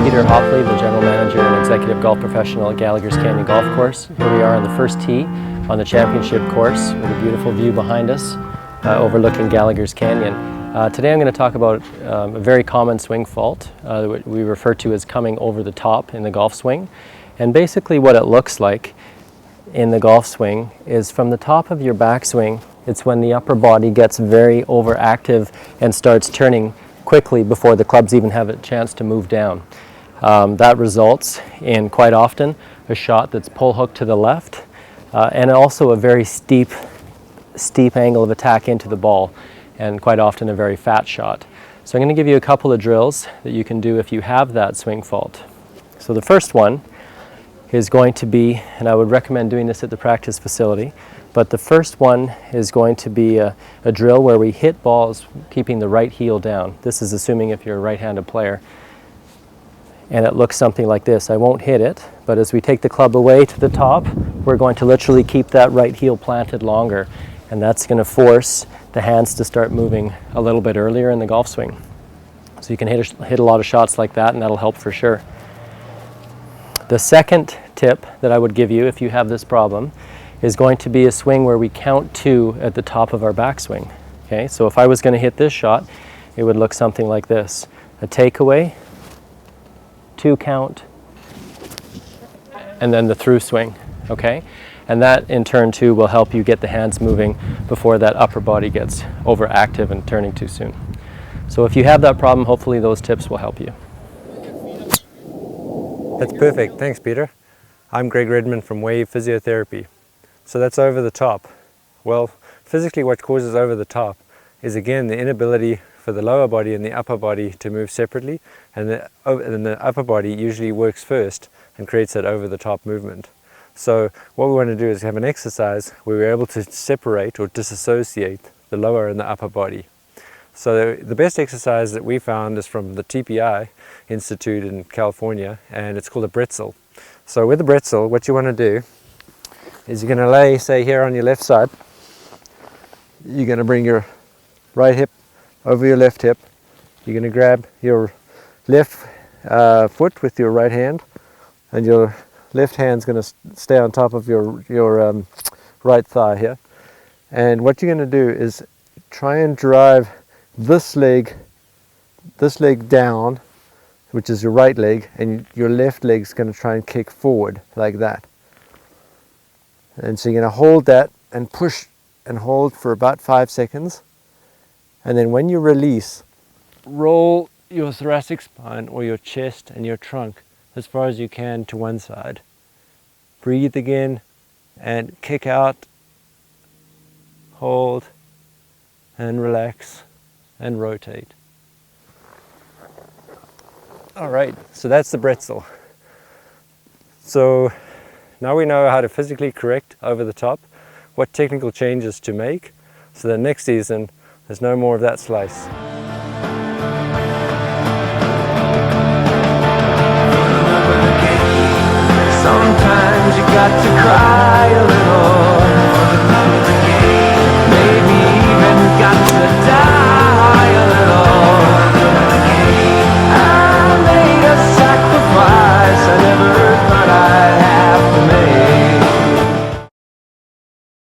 Peter Hopley, the General Manager and Executive Golf Professional at Gallagher's Canyon Golf Course. Here we are on the first tee on the championship course with a beautiful view behind us overlooking Gallagher's Canyon. Today I'm going to talk about a very common swing fault that we refer to as coming over the top in the golf swing. And basically what it looks like in the golf swing is from the top of your backswing, it's when the upper body gets very overactive and starts turning quickly before the clubs even have a chance to move down. That results in quite often a shot that's pull hooked to the left and also a very steep angle of attack into the ball, and quite often a very fat shot. So I'm going to give you a couple of drills that you can do if you have that swing fault. So the first one is going to be, and I would recommend doing this at the practice facility, but the first one is going to be a drill where we hit balls keeping the right heel down. This is assuming if you're a right-handed player. And it looks something like this. I won't hit it, but as we take the club away to the top, we're going to literally keep that right heel planted longer. And that's going to force the hands to start moving a little bit earlier in the golf swing. So you can hit a lot of shots like that, and that'll help for sure. The second tip that I would give you if you have this problem is going to be a swing where we count 2 at the top of our backswing. Okay, so if I was going to hit this shot, it would look something like this. A takeaway, 2 count, and then the through swing. Okay, and that in turn too will help you get the hands moving before that upper body gets overactive and turning too soon. So if you have that problem, hopefully those tips will help you. That's perfect. Thanks, Peter. I'm Greg Redmond from Wave Physiotherapy. So that's over the top. Well, physically what causes over the top is again the inability for the lower body and the upper body to move separately, and the upper body usually works first and creates that over the top movement. So what we want to do is have an exercise where we're able to separate or disassociate the lower and the upper body. So the best exercise that we found is from the TPI Institute in California, and it's called a Bretzel. So with the Bretzel, what you want to do is you're going to lay, say, here on your left side. You're going to bring your right hip over your left hip. You're going to grab your left foot with your right hand, and your left hand's going to stay on top of your right thigh here. And what you're going to do is try and drive this leg down, which is your right leg, and your left leg's going to try and kick forward like that. And so you're going to hold that and push and hold for about 5 seconds. And then when you release, roll your thoracic spine or your chest and your trunk as far as you can to one side. Breathe again and kick out, hold, and relax and rotate. All right, so that's the Bretzel. So now we know how to physically correct over the top, what technical changes to make, so that next season there's no more of that slice.